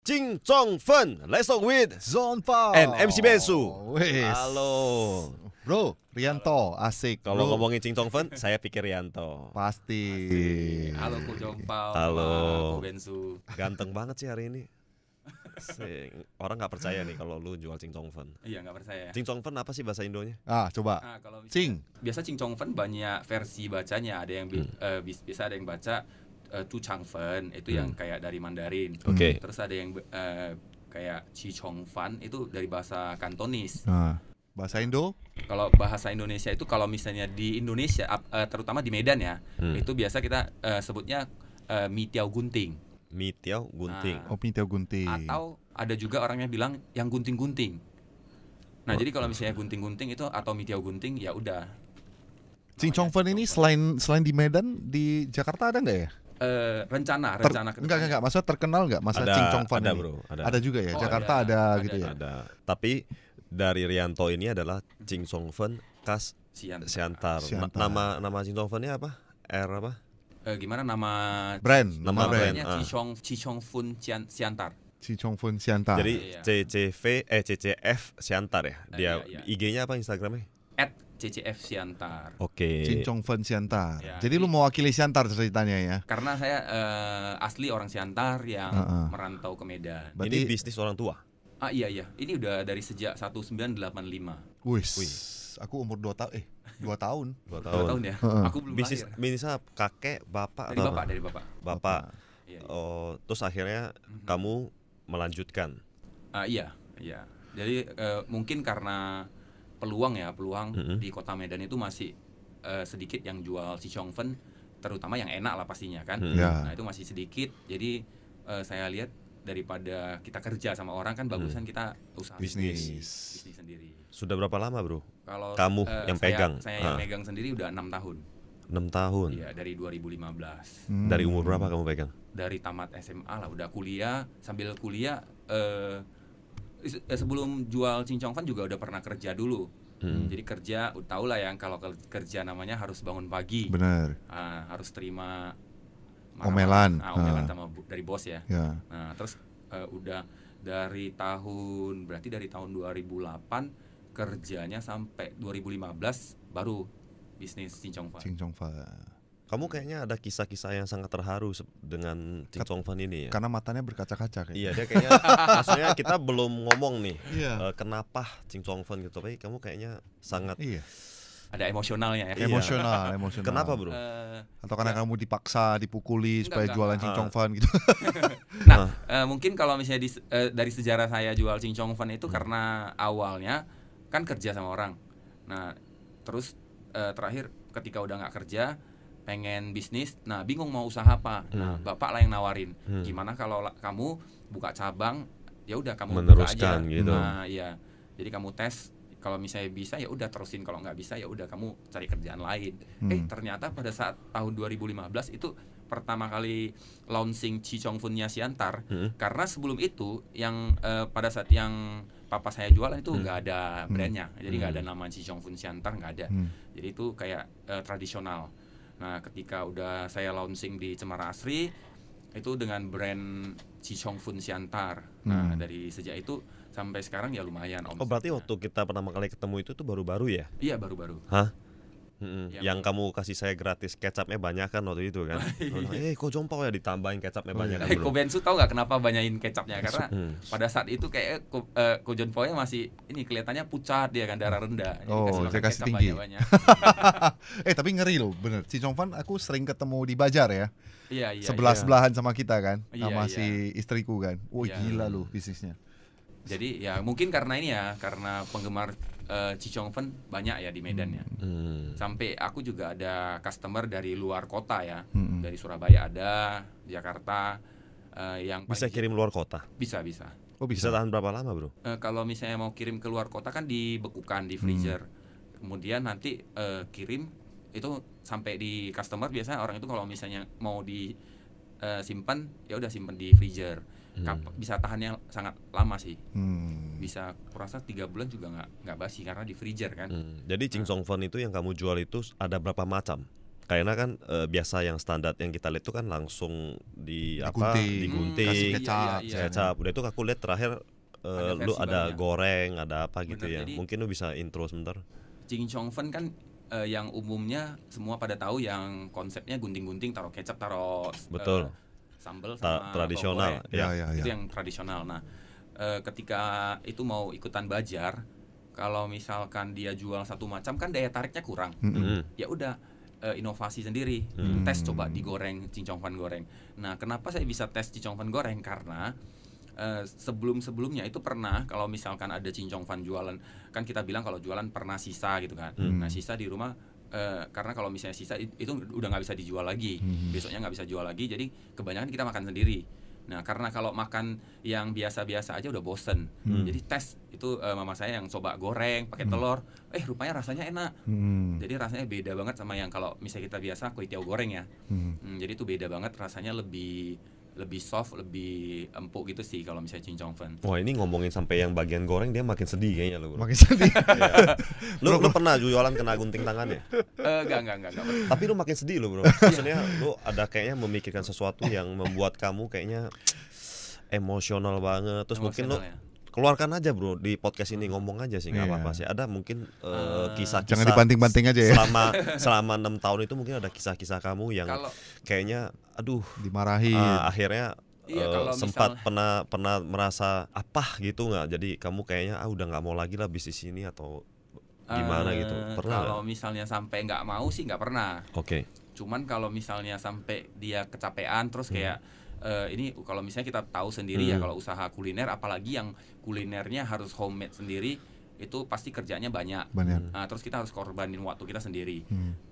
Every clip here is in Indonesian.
Ching Chong Fen. Let's talk with Zone 5 and MC Bensu. Wes. Halo. Bro, Rianto, asik. Kalau bro. ngomongin Ching Chong Fen, saya pikir Rianto. Pasti. Halo Ko Jongpao, Halo. Ko Bensu. Ganteng banget sih hari ini. Orang nggak percaya nih kalau lu jual Ching Chong Fen. Iya nggak percaya. Ching Chong Fen apa sih bahasa Indonya? Coba. Kalau Cing. biasa Ching Chong Fen banyak versi bacanya. Ada yang bisa ada yang baca Tu Chang Fen itu yang kayak dari Mandarin. Oke. Terus ada yang kayak Chi Chong Fan itu dari bahasa Kantonis. Bahasa Indo? Kalau bahasa Indonesia itu kalau misalnya di Indonesia terutama di Medan ya, itu biasa kita sebutnya Mi Tiao Gunting. Mi Tiao Gunting. Opini Tiao Gunting. Atau ada juga orangnya bilang yang gunting-gunting. Nah, jadi kalau misalnya gunting-gunting itu atau Mi Tiao Gunting ya udah. Ching Chong Fen ini selain di Medan, di Jakarta ada nggak ya? Rencana Enggak, maksudnya terkenal nggak masa Ching Chong Fen ada, ini? Bro, Ada juga ya, Oh, Jakarta ada gitu ya. Ada. Tapi dari Rianto ini adalah Ching Chong Fen khas Siantar. Siantar. Nama Ching Chong Fennya apa? R apa? Gimana nama Brand. brandnya Chi Chong Fun Siantar. Ching Chong Fen Siantar. Jadi CCF Siantar ya. Dia Iya. IG-nya apa, Instagramnya? @CCF Siantar. Oke. Ching Chong Fen Siantar. Ya, Jadi lu mewakili Siantar ceritanya ya. Karena saya asli orang Siantar yang merantau ke Medan. Berarti- Ini bisnis orang tua. Iya. Ini udah dari sejak 1985. Wis. Aku umur 2 tahun 2 tahun. 2 2 tahun. tahun ya. Aku belum Bisnis lahir. kakek, bapak Dari atau bapak, apa? dari bapak. Bapak. Iya. Oh, terus akhirnya kamu melanjutkan. Iya. Jadi mungkin karena peluang di Kota Medan itu masih sedikit yang jual Chi Chong Fen, terutama yang enak lah pastinya kan. Ya. Nah, itu masih sedikit. Jadi saya lihat daripada kita kerja sama orang kan bagusan kita usaha Bisnis. sendiri. Sudah berapa lama, Bro? Kalau Kamu yang pegang? Saya yang megang sendiri udah 6 tahun. 6 tahun. Iya, dari 2015. Dari umur berapa kamu pegang? Dari tamat SMA lah udah kuliah, sambil kuliah sebelum jual Ching Chong Fan juga udah pernah kerja dulu. Jadi kerja, tau lah yang kalau kerja namanya harus bangun pagi. Bener. Harus terima Omelan. omelan sama dari bos ya. Ya. Nah, terus udah dari tahun 2008 kerjanya sampai 2015 baru bisnis Ching Chong Fan. Ching Chong Fan. Kamu kayaknya ada kisah-kisah yang sangat terharu dengan Ching Chong Fan ini ya. Karena matanya berkaca-kaca kayaknya. Iya, dia kayaknya maksudnya kita belum ngomong nih. Iya. Kenapa Ching Chong Fan gitu, tapi kamu kayaknya sangat Iya. Ada emosionalnya ya. Iya. Emosional. Kenapa, Bro? Atau karena kamu dipaksa, dipukuli supaya Enggak. jualan Ching Chong Fan gitu. Nah, mungkin kalau misalnya dari sejarah saya jual Ching Chong Fan itu karena awalnya kan kerja sama orang. Nah, terus terakhir ketika udah nggak kerja, pengen bisnis, nah bingung mau usaha apa. Nah, bapak lah yang nawarin. Gimana kalau kamu buka cabang, ya udah kamu Meneruskan buka aja. gitu. Nah, iya. Jadi kamu tes. Kalau misalnya bisa ya udah terusin, kalau nggak bisa ya udah kamu cari kerjaan lain. Ternyata pada saat tahun 2015 itu pertama kali launching Chi Chong Fun-nya Siantar. Karena sebelum itu yang pada saat yang papa saya jualan itu nggak ada brandnya, jadi nggak ada nama Chi Chong Fun Siantar, nggak ada. Jadi itu kayak tradisional. Nah, ketika udah saya launching di Cemara Asri itu dengan brand Chi Chong Fun Siantar. Nah, dari sejak itu sampai sekarang ya lumayan Oh, berarti waktu kita pertama kali ketemu itu tuh baru-baru ya? Iya, baru-baru. Hah? Yang- Yang kamu kasih saya gratis kecapnya banyak kan waktu itu kan? Kok Jompau ya ditambahin kecapnya banyak kan? Ko Bensu tahu nggak kenapa banyakin kecapnya? Karena pada saat itu kayak Ko John Poy masih ini kelihatannya pucat dia kan, darah rendah. Jadi Oh, makan saya kasih kecap tinggi. banyak-banyak. Tapi ngeri loh, bener. Ching Chong Fan aku sering ketemu di Bajar ya. Iya. Sebelah-sebelahan sama kita kan, Iya, sama iya. si istriku kan. Wah, Iya. gila loh bisnisnya. Jadi ya mungkin karena ini ya, karena penggemar Chi Chong Fan banyak ya di Medan ya. Sampai aku juga ada customer dari luar kota ya, dari Surabaya ada, Jakarta, yang Bisa paling- kirim luar kota? bisa. Oh, Bisa tahan berapa lama, Bro? Kalau misalnya mau kirim ke luar kota kan dibekukan di freezer, kemudian nanti kirim itu sampai di customer. Biasanya orang itu kalau misalnya mau disimpan ya udah simpan di freezer. Bisa tahannya sangat lama sih. Bisa kurasa 3 bulan juga nggak basi karena di freezer kan. Jadi Ching Chong Fan itu yang kamu jual itu ada berapa macam? Karena kan biasa yang standar yang kita lihat itu kan langsung Digunting. digunting, Kasih Iya, kecap. iya, iya. kecap. Udah itu aku lihat terakhir lu versi ada barunya. goreng, ada apa gitu Bener, ya. jadi- Mungkin lu bisa intro sebentar. Ching Chong Fen kan yang umumnya semua pada tahu yang konsepnya gunting-gunting, taruh kecap, taruh Betul. sambal sama Tradisional. bawang goreng. Ya, Ya. ya, Itu ya. yang tradisional. Nah, ketika itu mau ikutan Bajar, kalau misalkan dia jual satu macam kan daya tariknya kurang. Mm-mm. Ya udah inovasi sendiri, tes coba digoreng, Ching Chong Fen goreng. Nah, kenapa saya bisa tes Ching Chong Fen goreng? Karena sebelum-sebelumnya itu pernah kalau misalkan ada Ching Chong Fen jualan, kan kita bilang kalau jualan pernah sisa gitu kan. Nah, sisa di rumah karena kalau misalnya sisa itu udah nggak bisa dijual lagi, besoknya nggak bisa jual lagi, jadi kebanyakan kita makan sendiri. Nah, karena kalau makan yang biasa-biasa aja udah bosen, jadi tes itu mama saya yang coba goreng pakai telur, rupanya rasanya enak. Jadi rasanya beda banget sama yang kalau misalnya kita biasa kue tiaw goreng ya. Jadi itu beda banget, rasanya lebih soft, lebih empuk gitu sih kalau misalnya Ching Chong Fen. Wah, ini ngomongin sampai yang bagian goreng dia makin sedih kayaknya lu, Bro. Makin sedih. Lu pernah jualan kena gunting tangannya? Enggak. Tapi lu makin sedih lu, Bro. Maksudnya lu ada kayaknya memikirkan sesuatu yang membuat kamu kayaknya emosional banget. Terus mungkin lu Emosional ya. keluarkan aja, Bro, di podcast ini, ngomong aja sih, nggak Iya. apa-apa sih. Ada mungkin kisah-kisah Jangan dibanting-banting aja ya. selama 6 tahun itu mungkin ada kisah-kisah kamu yang Kalau kayaknya aduh Dimarahi. akhirnya Iya, kalau sempat misal- pernah merasa apa gitu nggak, jadi kamu kayaknya udah nggak mau lagi lah bisnis ini atau gimana gitu, pernah kalau nggak? misalnya sampai nggak mau sih nggak pernah. Oke. Cuman kalau misalnya sampai dia kecapean terus kayak ini kalau misalnya kita tahu sendiri ya, kalau usaha kuliner apalagi yang kulinernya harus homemade sendiri itu pasti kerjanya banyak. Banyak. Nah, terus kita harus korbanin waktu kita sendiri.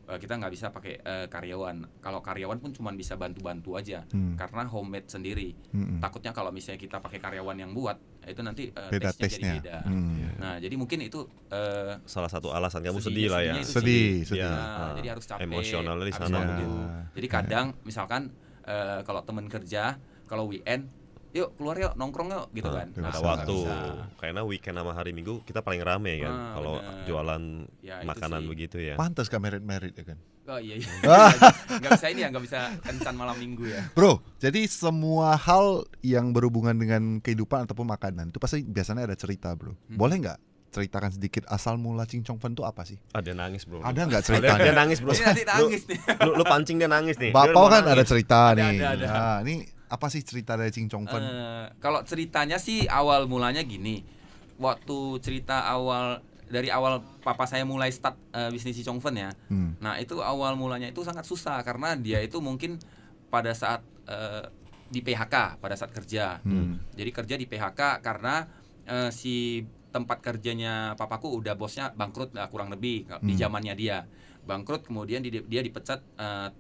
Kita nggak bisa pakai karyawan. Kalau karyawan pun cuma bisa bantu-bantu aja karena homemade sendiri. Takutnya kalau misalnya kita pakai karyawan yang buat itu nanti Beda taste-nya jadi taste-nya. beda. Nah, jadi mungkin itu Salah satu alasan kamu sedih sedihnya- lah ya. sedihnya itu Sedih, sih. sedih. Ya, Nah, jadi harus capek. emosionalnya di harus sana waktu. mungkin. Jadi kadang misalkan kalau temen kerja, kalau weekend, yuk keluar yuk nongkrong yuk gitu kan. nggak Ada bisa, waktu nggak bisa. karena weekend sama hari Minggu kita paling rame kan kalau bener. jualan Ya, itu makanan sih. begitu ya. Pantas gak merit-merit ya kan. Oh iya. Nggak bisa ini ya, nggak bisa kencan malam minggu ya. Bro, jadi semua hal yang berhubungan dengan kehidupan ataupun makanan itu pasti biasanya ada cerita, bro. Boleh nggak ceritakan sedikit asal mula Ching Chong Fen itu apa sih? Dia nangis, Bro. Ada nggak Dia ceritanya? nangis, Bro. Ini nanti nangis nih. Lu pancing dia nangis nih. Dia Bapak mau kan ada nangis. cerita Ada, nih. ada. Nah, ini apa sih cerita dari Ching Chong Fen? Kalau ceritanya sih awal mulanya gini. Waktu cerita dari awal papa saya mulai start bisnis Ching Chong Fen ya. Nah, itu awal mulanya itu sangat susah karena dia itu mungkin pada saat di PHK, pada saat kerja. Jadi kerja di PHK karena si tempat kerjanya papaku udah bosnya bangkrut lah kurang lebih di zamannya dia. Bangkrut kemudian dia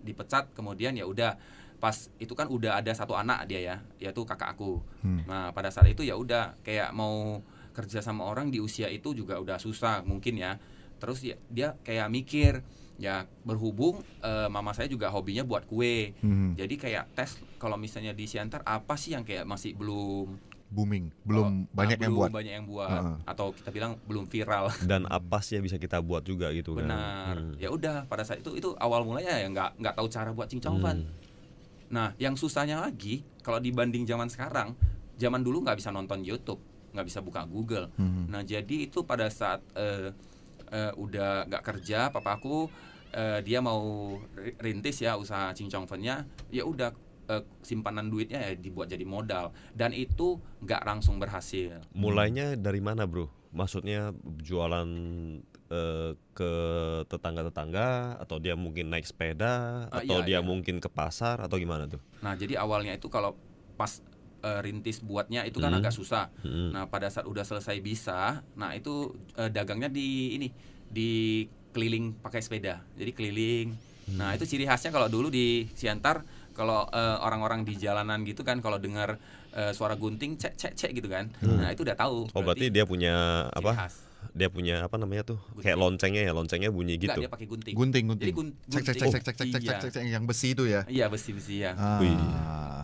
dipecat kemudian ya udah pas itu kan udah ada satu anak dia ya, yaitu kakak aku. Nah, pada saat itu ya udah kayak mau kerja sama orang di usia itu juga udah susah mungkin ya. Terus ya, dia kayak mikir ya berhubung mama saya juga hobinya buat kue. Jadi kayak tes kalau misalnya di Siantar apa sih yang kayak masih belum Booming, belum banyak yang buat. banyak yang buat atau kita bilang belum viral. Dan apa sih yang bisa kita buat juga gitu kan. Benar. Ya udah pada saat itu awal mulanya ya nggak tahu cara buat Ching Chong Fen. Nah, yang susahnya lagi kalau dibanding zaman sekarang, zaman dulu nggak bisa nonton YouTube, nggak bisa buka Google. Nah, jadi itu pada saat udah nggak kerja, papaku dia mau rintis ya usaha Ching Chong Fen-nya, ya udah simpanan duitnya ya dibuat jadi modal dan itu nggak langsung berhasil. Mulainya dari mana, Bro? Maksudnya jualan ke tetangga-tetangga atau dia mungkin naik sepeda atau dia mungkin ke pasar atau gimana tuh? Nah, jadi awalnya itu kalau pas rintis buatnya itu kan agak susah. Nah, pada saat udah selesai bisa, nah itu dagangnya di keliling pakai sepeda. Jadi keliling. Nah, itu ciri khasnya kalau dulu di Siantar kalau orang-orang di jalanan gitu kan kalau dengar suara gunting cek gitu kan. Nah, itu udah tahu. Oh, berarti dia punya ciri apa? khas. Dia punya apa namanya tuh? Gunting. Kayak loncengnya bunyi Enggak, gitu. dia pakai gunting. Gunting. Jadi Cek yang besi itu ya. Iya, besi ya. Wih.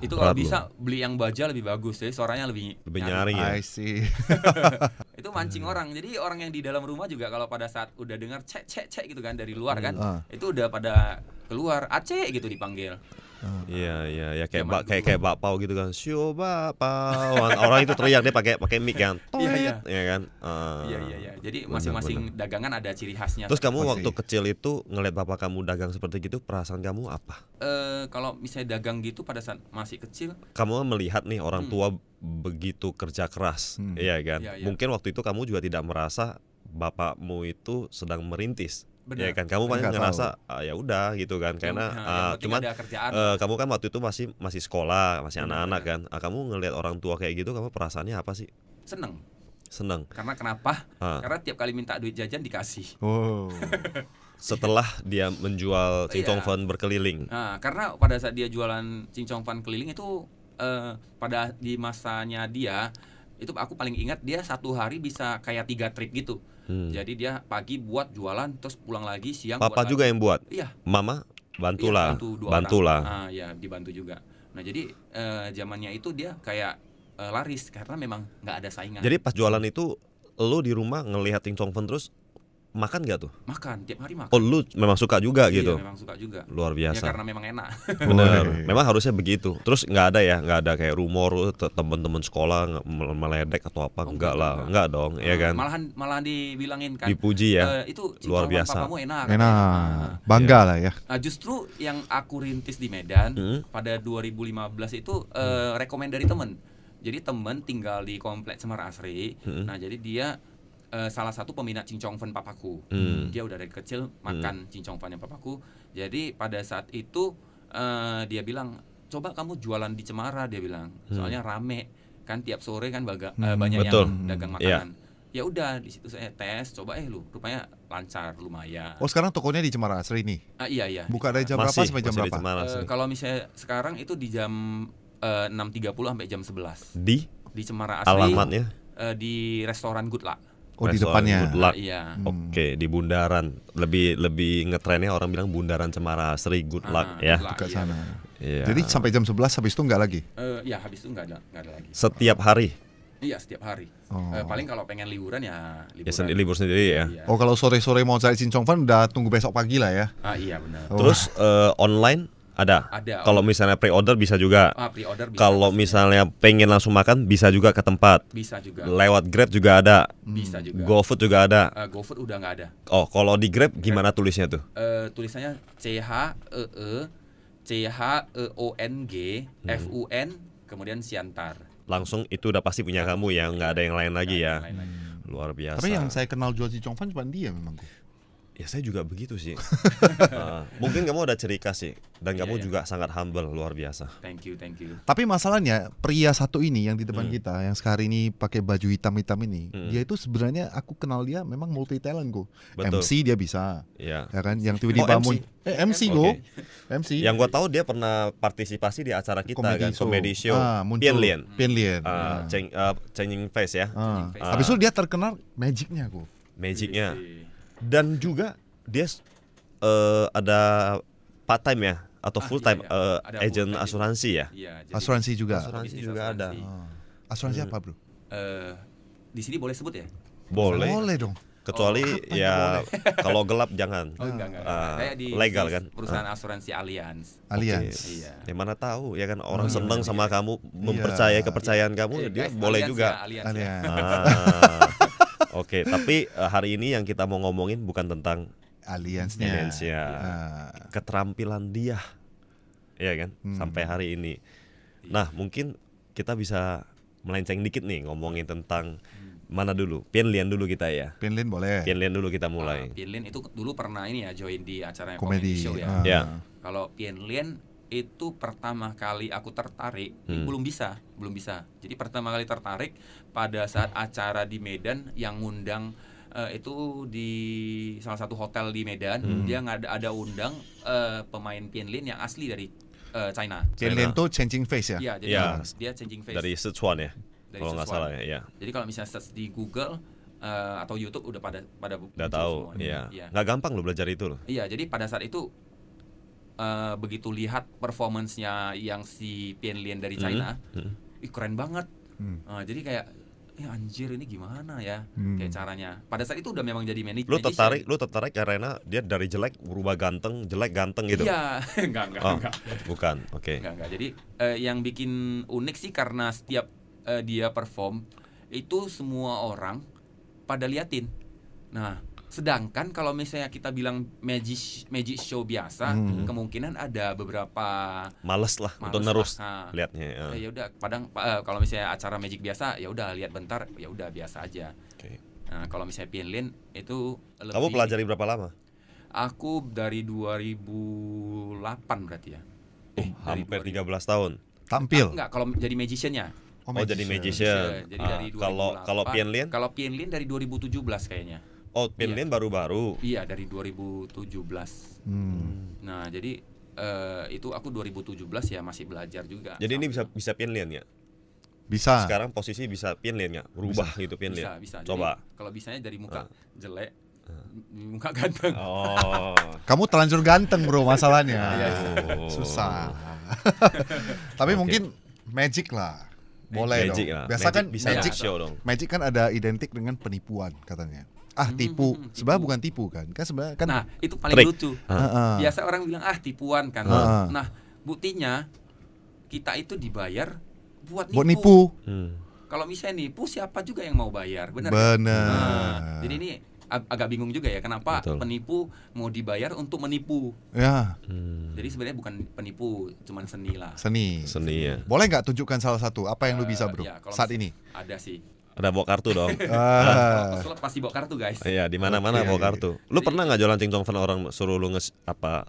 Itu kalau Berat bisa beli yang baja lebih bagus, jadi suaranya lebih Lebih nyaring ya. I see. Itu mancing orang. Jadi orang yang di dalam rumah juga kalau pada saat udah dengar cek gitu kan dari luar kan, itu udah pada keluar Aceh gitu dipanggil. Iya kayak bakpao gitu kan. Sio bakpao. Orang itu teriak dia pakai mic kan. Iya kan. Iya. Jadi masing-masing dagangan ada ciri khasnya. Terus kamu waktu kecil itu ngeliat bapak kamu dagang seperti gitu, perasaan kamu apa? Kalau misalnya dagang gitu pada saat masih kecil, kamu melihat nih orang tua begitu kerja keras, iya kan? Iya. Mungkin waktu itu kamu juga tidak merasa bapakmu itu sedang merintis. Benar. Ya kan, kamu kan ngerasa ya udah gitu kan, karena cuman kamu kan waktu itu masih sekolah, masih anak-anak kan. Kamu ngelihat orang tua kayak gitu, kamu perasaannya apa sih? Seneng. Karena kenapa? Karena tiap kali minta duit jajan dikasih. Setelah dia menjual cincong fan berkeliling. Karena pada saat dia jualan cincong fan keliling itu pada di masanya dia itu aku paling ingat dia satu hari bisa kayak 3 trip gitu. Jadi dia pagi buat jualan terus pulang lagi siang. Papa buat juga lagi. yang buat. Iya. Mama bantulah. Iya, bantulah. Ya dibantu juga. Nah jadi zamannya itu dia kayak laris karena memang nggak ada saingan. Jadi pas jualan itu lo di rumah ngelihat cincong fan terus makan gak tuh? Makan, tiap hari makan. Oh lu memang suka juga gitu? Iya memang suka juga. Luar biasa. Ya karena memang enak. Bener, memang harusnya begitu. Terus nggak ada kayak rumor teman-teman sekolah meledek atau apa? Enggak lah, enggak dong, ya kan? Malahan dibilangin kan. Dipuji ya. Itu luar biasa. Papamu enak. Bangga lah ya. Justru yang aku rintis di Medan pada 2015 itu rekomen dari temen. Jadi temen tinggal di komplek Cemara Asri. Nah jadi dia salah satu peminat cincong fan papaku. Dia udah dari kecil makan cincong fan yang papaku. Jadi pada saat itu dia bilang, coba kamu jualan di Cemara, dia bilang. Soalnya rame kan tiap sore kan banyak betul. yang dagang makanan. Ya udah di situ saya tes, coba rupanya lancar lumayan. Oh sekarang tokonya di Cemara Asri nih? Iya. Buka dari jam berapa sampai jam berapa? Kalau misalnya sekarang itu di jam 6.30 sampai jam 11. Di Cemara Asri. Alamatnya? Di restoran Good Luck. Oh di depannya. Iya. Oke, di bundaran. Lebih ngetrennya orang bilang bundaran Cemara Asri Good Luck ya. Dekat sana. Iya. Jadi sampai jam 11 habis itu enggak lagi? Ya habis itu enggak ada lagi. Setiap hari? Iya setiap hari. Paling kalau pengen liburan ya liburan. Libur sendiri ya. Iya. Oh kalau sore-sore mau cari cincong fan udah tunggu besok pagi lah ya. Iya benar. Terus online ada. Kalau misalnya pre-order bisa juga. Pre-order bisa. Kalau misalnya pengen langsung makan bisa juga ke tempat. Bisa juga. Lewat Grab juga ada. Bisa juga. GoFood juga ada. GoFood udah nggak ada. Oh, kalau di Grab gimana tulisnya tuh? Tulisannya CHEECHEONG FUN kemudian Siantar. Langsung itu udah pasti punya kamu ya, nggak ada yang lain lagi ya. Luar biasa. Tapi yang saya kenal jual cincong fan cuma dia memang. Ya saya juga begitu sih. Mungkin kamu ada ciri khas sih. Dan kamu juga sangat humble, luar biasa. Thank you. Tapi masalahnya pria satu ini yang di depan kita, yang sekarang ini pakai baju hitam-hitam ini, dia itu sebenarnya aku kenal dia memang multi talent kok. MC dia bisa, ya kan? Yang tiba-tiba MC kok. MC. Yang gua tahu dia pernah partisipasi di acara kita comedy show. Pian Lian. Changing Face ya. Habis itu dia terkenal magicnya kok. Magicnya. Dan juga dia ada part time ya atau full time agent asuransi ya? Asuransi juga. Asuransi juga ada. Asuransi apa bro? Di sini boleh sebut ya? Boleh. Boleh dong. Kecuali ya kalau gelap jangan. Enggak. Kayak di legal kan? Perusahaan asuransi Allianz. Iya. Ya mana tahu ya kan orang seneng sama kamu, mempercayai kepercayaan kamu, dia boleh juga. Allianz. Oke, tapi hari ini yang kita mau ngomongin bukan tentang Allianz-nya. Keterampilan dia, ya kan, sampai hari ini. Nah, mungkin kita bisa melenceng dikit nih ngomongin tentang mana dulu? Pian Lian dulu kita ya. Pian Lian boleh. Pian Lian dulu kita mulai. Pian Lian itu dulu pernah ini ya join di acara comedy show ya. Kalau Pian Lian itu pertama kali aku tertarik belum bisa. Jadi pertama kali tertarik pada saat acara di Medan yang ngundang itu di salah satu hotel di Medan. Dia ada undang pemain Pian Lian yang asli dari China. Pian Lian tuh Changing Face ya? Iya, jadi dia Changing Face dari Sichuan ya. Kalau nggak salah ya. Jadi kalau misalnya search di Google atau YouTube udah pada udah tahu. Iya. Nggak gampang lo belajar itu loh. Iya, jadi pada saat itu begitu lihat performance-nya yang si Pian Lian dari China, keren banget. Jadi kayak anjir ini gimana ya kayak caranya. Pada saat itu udah memang jadi magician. Lu tertarik karena dia dari jelek berubah ganteng, jelek ganteng gitu? Iya, enggak. Bukan, oke. Enggak. Jadi yang bikin unik sih karena setiap dia perform itu semua orang pada liatin. Nah, sedangkan kalau misalnya kita bilang magic show biasa, kemungkinan ada beberapa males lah untuk terus liatnya. Ya udah, kadang kalau misalnya acara magic biasa, ya udah lihat bentar, ya udah biasa aja. Okay. Nah, kalau misalnya Pianlin itu lebih. Kamu pelajari berapa lama? Aku dari 2008 berarti ya. Hampir 13 tahun. Tampil? Enggak, kalau jadi magician-nya. Jadi magician. Jadi dari 2008. Kalau Pianlin? Kalau Pianlin dari 2017 kayaknya. Pianlin baru-baru. Iya, dari 2017. Nah, jadi itu aku 2017 ya masih belajar juga. Jadi ini bisa Pianlin ya? Bisa. Sekarang posisi bisa Pianlin ya? Berubah bisa. Gitu Pianlin. Bisa. Coba. Jadi, kalau bisanya dari muka jelek, muka ganteng. Kamu terlanjur ganteng bro masalahnya. Susah. Tapi mungkin magic lah. Boleh magic dong. lah. Biasa kan magic show dong. Magic kan ada identik dengan penipuan katanya. Tipu. Sebenarnya bukan tipu kan sebenarnya kan. Nah, itu paling trik. lucu. Biasa orang bilang tipuan kan. Nah, buktinya kita itu dibayar buat nipu. Kalau misalnya nipu, siapa juga yang mau bayar, benar? Nah, jadi ini agak bingung juga ya, kenapa penipu mau dibayar untuk menipu? Ya. Jadi sebenarnya bukan penipu, cuman seni lah. Seni ya. Boleh nggak tunjukkan salah satu? Apa yang lu bisa bro? Ya, saat ini? Ada sih. Ada bawa kartu dong. Pesulap pasti bawa kartu guys. Iya, di mana-mana bawa kartu. Lu pernah nggak jualan cincong fan orang suruh lu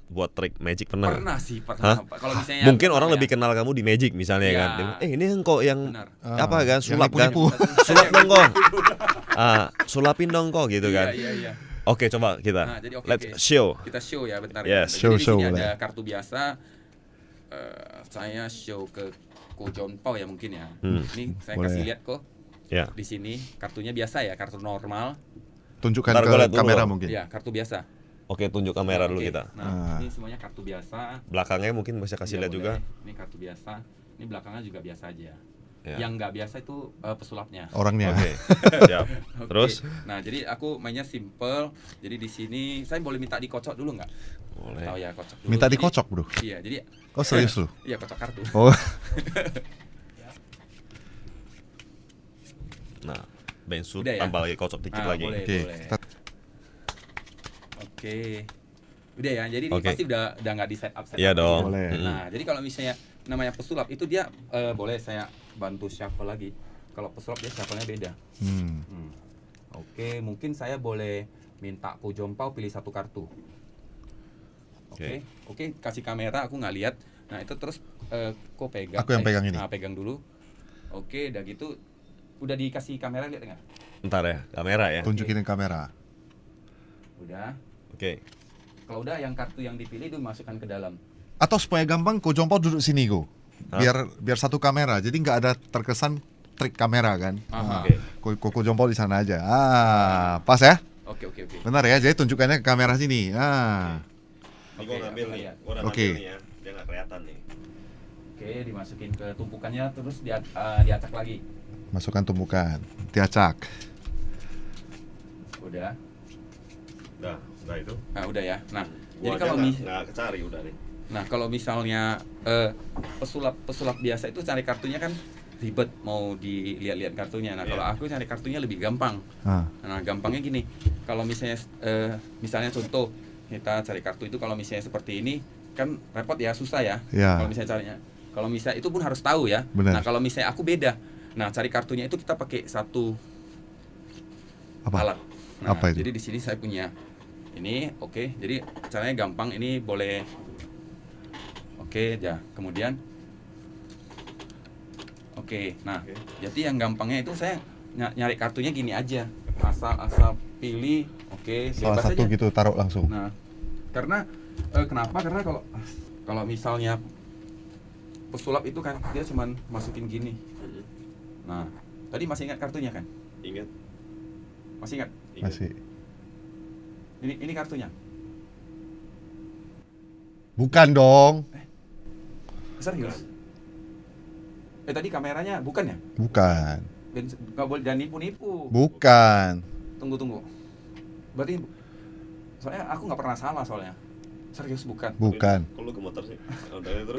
buat trik magic pernah? Pernah sih, pernah. Kalau misalnya mungkin orang lebih kenal kamu di magic misalnya kan. Ini kok yang apa kan sulap kan? Sulap dong kok. Sulapin dong kok gitu kan. Iya. Oke, coba kita. Nah, jadi let's show. Kita show ya bentar. Yes. Jadi di sini ada kartu biasa. Saya show ke Ko John Pao ya mungkin ya. Ini saya kasih lihat kok. Ya. Di sini kartunya biasa ya, kartu normal. Tunjukkan ke kamera mungkin. Iya, kartu biasa. Oke, tunjuk kamera dulu kita. Nah, ini semuanya kartu biasa. Belakangnya mungkin bisa kasih lihat juga. Ini kartu biasa. Ini belakangnya juga biasa aja. Ya. Yang nggak biasa itu pesulapnya. Orangnya. Oke. Siap. Terus? Nah, jadi aku mainnya simple. Jadi di sini saya boleh minta dikocok dulu nggak? Boleh. Tahu ya, kocok dulu. Minta dikocok, bro. Iya, jadi. Oh, serius lu? Iya, kocok kartu. Oh. Nah, bensu tambah lagi kocok dikit lagi. Boleh. Oke. Udah ya. Jadi ini pasti udah nggak di set up. Iya dong. Boleh. Nah, jadi kalau misalnya namanya pesulap itu dia boleh saya bantu shuffle lagi. Kalau pesulap dia shuffle-nya beda. Oke, mungkin saya boleh minta Ko John Pao pilih satu kartu. Oke, kasih kamera aku nggak lihat. Nah, itu terus Ko pegang. Aku yang pegang ini. Nah, pegang dulu. Oke, udah gitu udah dikasih kamera lihat nggak? Ntar ya, kamera ya. Tunjukin kamera. Udah. Oke. Kalau udah yang kartu yang dipilih itu masukkan ke dalam. Atau supaya gampang, Ko John Pao duduk sini Ko. Biar satu kamera. Jadi nggak ada terkesan trik kamera kan. Ko John Pao di sana aja. Pas ya? Oke. Benar ya. Jadi tunjukkannya ke kamera sini. Ini gua ngambil nih. Oke. Dia nggak kelihatan nih. Oke, dimasukin ke tumpukannya terus diacak lagi. Masukkan tumpukan, diacak. Udah itu. Nah, udah ya. Nah, jadi kalau nggak kecari udah nih. Nah, kalau misalnya pesulap biasa itu cari kartunya kan ribet, mau dilihat-lihat kartunya. Nah, kalau aku cari kartunya lebih gampang. Nah, gampangnya gini. Kalau misalnya contoh kita cari kartu itu kalau misalnya seperti ini kan repot ya, susah ya. Kalau misalnya carinya. Kalau misalnya itu pun harus tahu ya. Benar. Nah, kalau misalnya aku beda. Nah, cari kartunya itu kita pakai satu alat. Nah, apa itu? Jadi di sini saya punya ini, oke. Jadi caranya gampang. Ini boleh, oke, ya. Kemudian, oke. Nah, jadi yang gampangnya itu saya nyari kartunya gini aja. Asal pilih, oke. Salah satu aja. Gitu taruh langsung. Nah, karena kenapa? Karena kalau misalnya pesulap itu kan dia cuman masukin gini. Nah, tadi masih ingat kartunya kan? Ingat. Masih ingat? Masih. Ini kartunya. Bukan dong. Serius? Tadi kameranya bukan ya? Bukan. nggak boleh, jangan nipu-nipu. Bukan. Tunggu. Berarti soalnya aku nggak pernah salah soalnya. Serius bukan? Bukan. Kalau ke motor sih.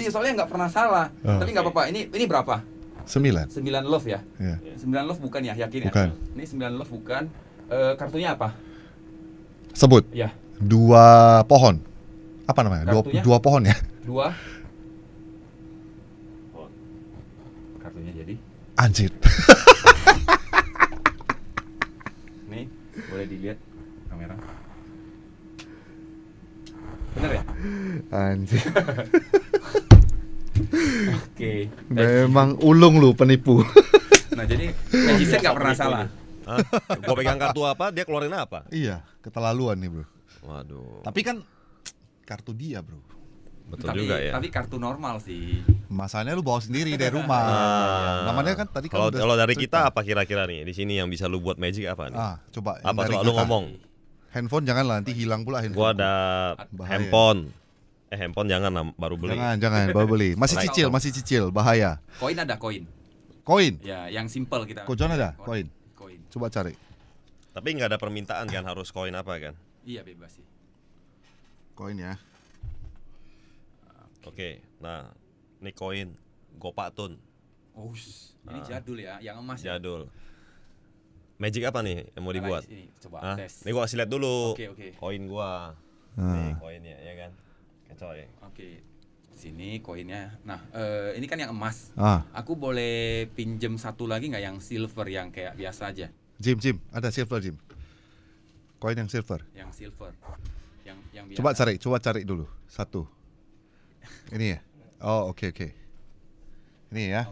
Iya soalnya nggak pernah salah. Tapi nggak apa-apa. Ini berapa? 9. 9 love ya? Iya. 9 love bukan ya? Yakin bukan. ya? Ini 9 love bukan. Kartunya apa? Sebut. Ya. 2 pohon. Apa namanya? Dua pohon ya? 2 kartunya jadi anjir. nih boleh dilihat kamera, bener ya? Anjir. Oke. Memang ulung lu penipu. Nah jadi magician nggak pernah salah. Gue pegang kartu apa, dia keluarin apa? Iya, keterlaluan nih bro. Waduh. Tapi kan kartu dia bro. Betul juga ya. Tapi kartu normal sih. Masalahnya lu bawa sendiri dari rumah. Namanya kan tadi kalau dari kita apa kira-kira nih di sini yang bisa lu buat magic apa nih? Coba. Apa coba lu ngomong? Handphone jangan lah, nanti hilang pula handphone. Gua ada handphone. Handphone jangan baru beli. Jangan baru beli. Masih cicil, bahaya. Koin ada koin. Koin? Ya, yang simple kita. Kojon ada? Koin. Coba cari. Tapi nggak ada permintaan kan harus koin apa kan? Iya bebas sih. Koin ya. Oke, nah ini koin Gopatun. Oh, ini jadul ya, yang emas ya. Jadul. Magic apa nih yang mau dibuat? Ini, coba tes. Ini gua kasih lihat dulu. Oke. Koin gua. Nih koinnya ya kan. Coy. Oke. Sini koinnya. Nah, ini kan yang emas. Aku boleh pinjem satu lagi nggak yang silver yang kayak biasa aja? Jim, ada silver Jim. Koin yang silver. Yang silver. Yang Coba biasa. cari dulu satu. Ini ya. Oh, oke. Ini ya.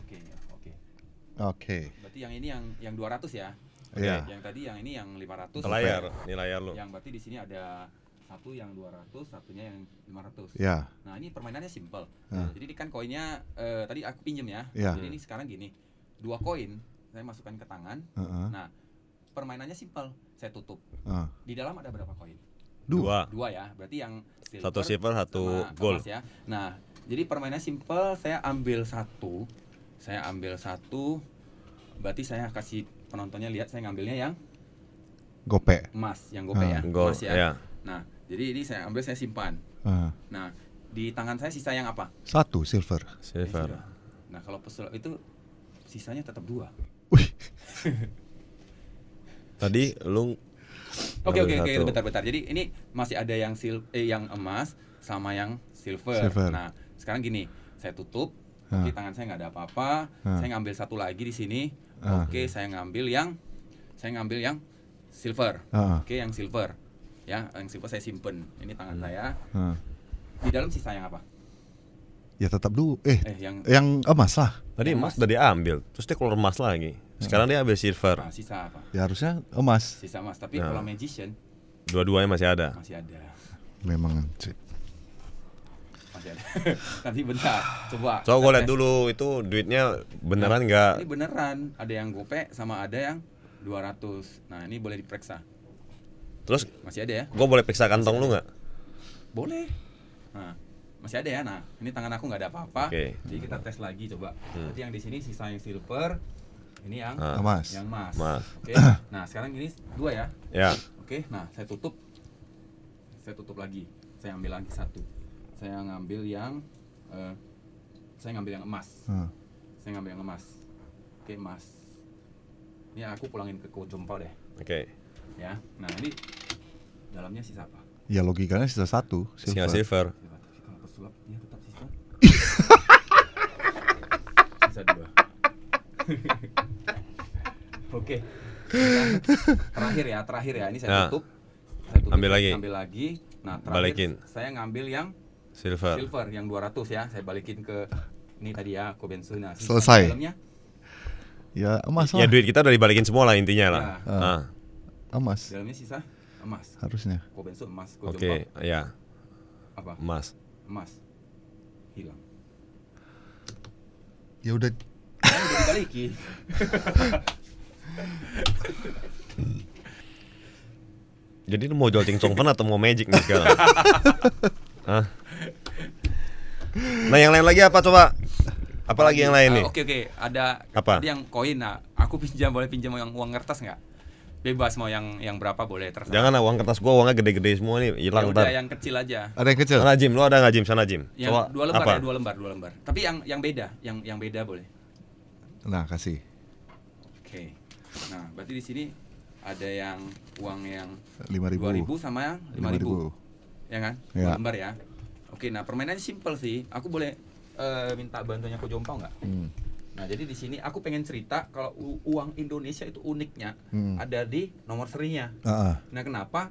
Oke. Berarti yang ini yang 200 ya? Iya. Yang tadi yang ini yang 500. Ini layar lo. Yang berarti di sini ada satu yang 200, satunya yang 500. Ya. Nah, ini permainannya simple. Jadi ini kan koinnya tadi aku pinjem ya. Ya. Jadi ini sekarang gini. 2 koin saya masukkan ke tangan. Nah, permainannya simple. Saya tutup. Di dalam ada berapa koin? 2 ya. Berarti yang silver, satu silver, satu gold ya. Nah, jadi permainannya simple. Saya ambil satu. Berarti saya kasih penontonnya lihat saya ngambilnya yang gope. Emas, yang gope ya. Gold, emas ya. Ya. Nah, jadi ini saya ambil, saya simpan. Nah, di tangan saya sisa yang apa? 1 silver. Nah, kalau pesulap itu sisanya tetap 2. Wih. Tadi lu Oke, bentar. Jadi ini masih ada yang yang emas sama yang silver. Nah, sekarang gini, saya tutup. Oke, tangan saya nggak ada apa-apa. Saya ngambil satu lagi di sini. Oke, saya ngambil yang silver. Oke, yang silver. Ya, yang silver saya simpen. Ini tangan saya. Di dalam sisa yang apa? Ya tetap dulu. Yang emas lah. Tadi emas udah diambil, terus dia keluar emas lagi. Sekarang dia ambil silver. Nah, sisa apa? Ya harusnya emas. Sisa emas, tapi kalau magician dua-duanya masih ada. Memang sih. Masih ada. Nanti bentar, coba. Gue lihat dulu itu duitnya beneran nggak? Ini beneran, ada yang gope sama ada yang 200. Nah, ini boleh diperiksa. Terus masih ada ya? Gue boleh periksa kantong lu nggak? Boleh. Nah, masih ada ya. Nah, ini tangan aku nggak ada apa-apa. Jadi kita tes lagi coba. Jadi yang di sini sisa yang silver, ini yang emas. Yang emas. Oke. Nah, sekarang ini 2 ya. Ya. Oke. Nah, saya tutup lagi. Saya ambil lagi 1. Saya ngambil yang emas. Oke, emas. Ini aku pulangin ke jempol deh. Oke. Ya. Nah, ini dalamnya sisa apa? Ya logikanya sisa 1 silver. Kalau pesulap dia tetap sisa. Sisa 2. Oke. Terakhir ya. Ini saya tutup. Ambil lagi. Nah, terakhir balikin. Saya ngambil yang silver yang 200 ya. Saya balikin ke ini tadi ya, Kobensu. Nah, selesai. Dalamnya ya emas lah. Ya duit kita udah dibalikin semua lah intinya lah. Emas. Dalamnya sisa emas. Harusnya. Kobensu emas. Oke, ya. Apa? Emas. Hilang. Ya udah. Udah dibalikin. Jadi lu mau jual cincong pen atau mau magic nih sekarang? Hah? Nah yang lain lagi apa coba? Apalagi yang lain nih? Oke, ada apa? Yang koin. Nah, aku boleh pinjam yang uang kertas nggak? Bebas mau yang berapa boleh terserah. Jangan uang kertas gua uangnya gede-gede semua nih, hilang ntar. Yang kecil aja. Ada yang kecil. Sana Jim, lu ada nggak Jim? Sana Jim. Yang 2 lembar ya, 2 lembar. Tapi yang beda, yang beda boleh. Nah, kasih. Oke. Nah, berarti di sini ada yang uang yang 5.000 sama yang 5.000. Ya kan? Ya. 2 lembar ya. Oke, nah permainannya simple sih. Aku boleh minta bantuannya Ko Jompau nggak? Nah, jadi di sini aku pengen cerita kalau uang Indonesia itu uniknya ada di nomor serinya. Nah, kenapa?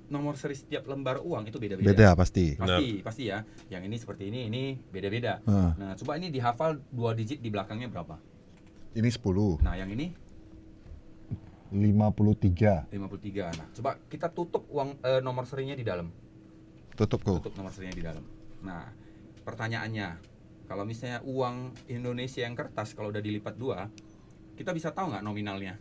Nomor seri setiap lembar uang itu beda-beda. Beda pasti ya. Yang ini seperti ini beda-beda. Nah, coba ini dihafal 2 digit di belakangnya berapa? Ini 10. Nah, yang ini 53. Nah, coba kita tutup uang nomor serinya di dalam. Tutup nomor serinya di dalam. Nah, pertanyaannya, kalau misalnya uang Indonesia yang kertas kalau udah dilipat 2, kita bisa tahu nggak nominalnya?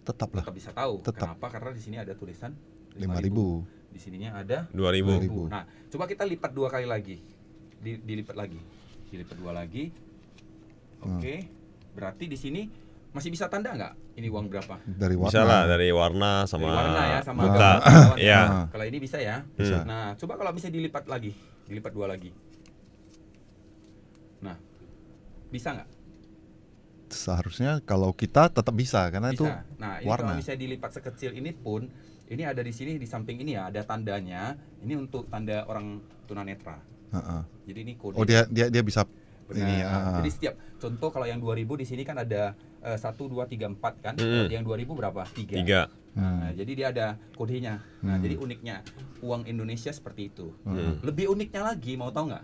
Tetap bisa tahu. Kenapa? Karena di sini ada tulisan 5.000. Di sininya ada 2.000. Nah, coba kita lipat 2 kali lagi. Dilipat lagi. Dilipat 2 lagi. Oke. Berarti di sini masih bisa tanda nggak ini uang berapa? Dari warna. Bisa lah, dari warna sama sama muka. Ya. Kalau ini bisa ya. Bisa. Nah, coba kalau bisa dilipat lagi, dilipat 2 lagi. Nah, bisa nggak? Seharusnya kalau kita tetap bisa karena bisa. itu Nah, ini warna. kalau misalnya dilipat sekecil ini pun, ini ada di sini di samping ini ya ada tandanya. Ini untuk tanda orang tunanetra. Jadi ini kode. Oh, dia bisa. Benar. Ini. Jadi setiap contoh kalau yang 2.000 di sini kan ada 1, 2, 3, 4 kan. Yang 2.000 berapa? 3. Nah, jadi dia ada kodenya. Nah, jadi uniknya uang Indonesia seperti itu. Lebih uniknya lagi, mau tahu nggak?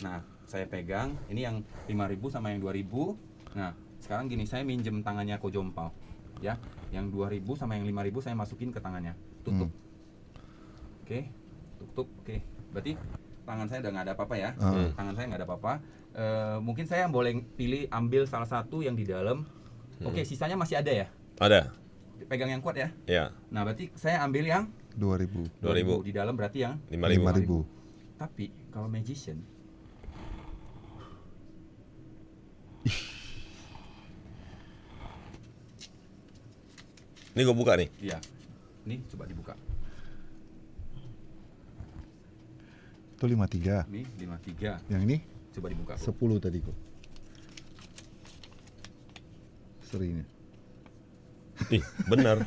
Nah, saya pegang ini yang 5.000 sama yang 2.000. Nah, sekarang gini, saya minjem tangannya Ko Jompau. Ya, yang 2.000 sama yang 5.000 saya masukin ke tangannya. Tutup. Oke. Tutup. Oke. Berarti tangan saya udah nggak ada apa-apa ya. Tangan saya nggak ada apa-apa. Mungkin saya boleh pilih ambil salah satu yang di dalam. Oke, sisanya masih ada ya? Ada. Pegang yang kuat ya? Iya. Nah, berarti saya ambil yang 2.000. Di dalam berarti yang 5.000. Tapi kalau magician Ini gue buka nih. Iya. Ini coba dibuka. Itu 53. Ini 53. Yang ini? Coba dibuka. 10 tadi kok. Serinya. Ih, benar.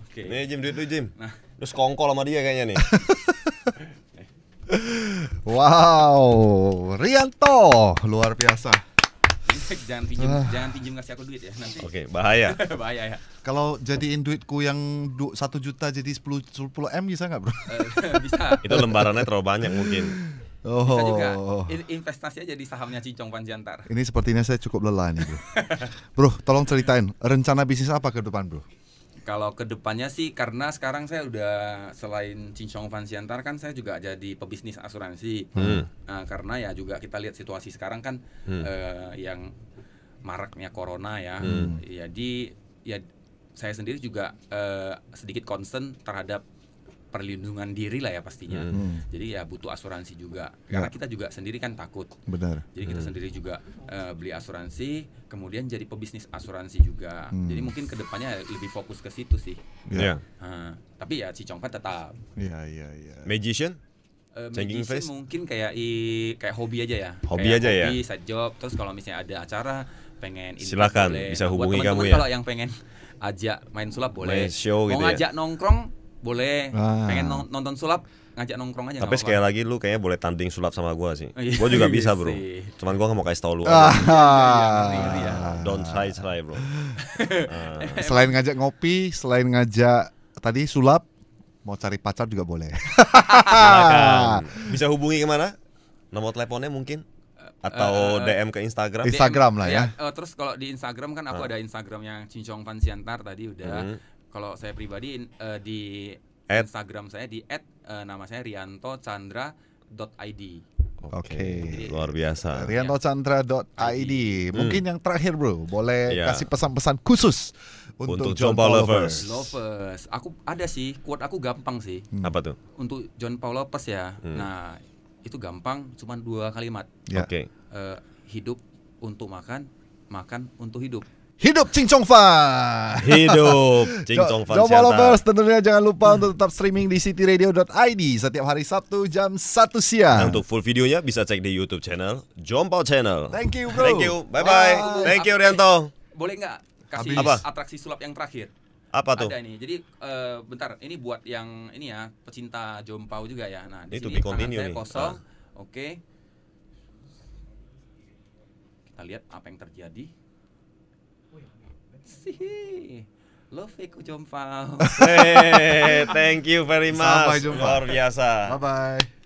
Oke. Nih Jim, duit lu Jim. Nah. Terus kongkol sama dia kayaknya nih. Wow, Rianto luar biasa. Jangan pinjam ngasih aku duit ya nanti. Oke, bahaya. Bahaya ya. Kalau jadiin duitku yang 1 juta jadi 10 M bisa nggak, bro? Bisa. Itu lembarannya terlalu banyak mungkin. Bisa juga. Investasi aja di sahamnya Cincong Fansiantar. Ini sepertinya saya cukup lelah nih, bro. Bro, tolong ceritain rencana bisnis apa ke depan, bro? Kalau kedepannya sih, karena sekarang saya udah selain Cincong Fansiantar kan saya juga jadi pebisnis asuransi. Nah, karena ya juga kita lihat situasi sekarang kan yang maraknya corona ya. Jadi ya saya sendiri juga sedikit concern terhadap perlindungan diri lah ya pastinya. Jadi ya butuh asuransi juga. Karena kita juga sendiri kan takut. Benar. Jadi kita sendiri juga beli asuransi, kemudian jadi pebisnis asuransi juga. Jadi mungkin kedepannya lebih fokus ke situ sih. Iya. Tapi ya Cincong Fan tetap. Iya. Magician? Changing Magician face? mungkin kayak hobi aja ya. Hobi aja ya. Side job. Terus kalau misalnya ada acara pengen silakan boleh. bisa hubungi buat kamu ya. Kalau yang pengen ajak main sulap boleh. Main show mau gitu ngajak ya. nongkrong boleh. Pengen nonton sulap ngajak nongkrong aja. Tapi sekali lagi lu kayaknya boleh tanding sulap sama gua sih. Gua juga bisa, bro. Cuman gua gak mau kasih tau lu. Don't try bro. Selain ngajak ngopi, selain ngajak tadi sulap, mau cari pacar juga boleh. Silakan. Bisa hubungi kemana? Nomor teleponnya mungkin? Atau DM ke Instagram? Instagram lah ya. Terus kalau di Instagram kan aku ada Instagramnya Cincong Fansiantar tadi udah. Kalau saya pribadi di Instagram saya di nama saya riantochandra.id. Oke, luar biasa. riantochandra.id. Mungkin yang terakhir, bro, boleh kasih pesan-pesan khusus Untuk John Paul Lovers. Aku ada sih, quote aku gampang sih. Apa tuh? Untuk John Paul Lovers ya. Nah, itu gampang, cuman 2 kalimat. Oke. Hidup untuk makan, makan untuk hidup. Hidup Ching Chong Fan. Hidup Ching Chong Fan. John Paul Lovers, tentunya jangan lupa untuk tetap streaming di cityradio.id setiap hari Sabtu jam 1 siang. Nah, untuk full videonya bisa cek di YouTube channel John Paul Channel. Thank you bro. Thank you. Bye. Thank you Rianto. Boleh nggak kasih atraksi sulap yang terakhir? Apa tuh? Ada ini. Jadi bentar, ini buat yang ini ya, pecinta John Paul juga ya. Nah, di ini sini tangan saya kosong. Oke. Kita lihat apa yang terjadi. Love ku John Paul. Thank you very much. Sampai jumpa. Luar biasa. Bye bye.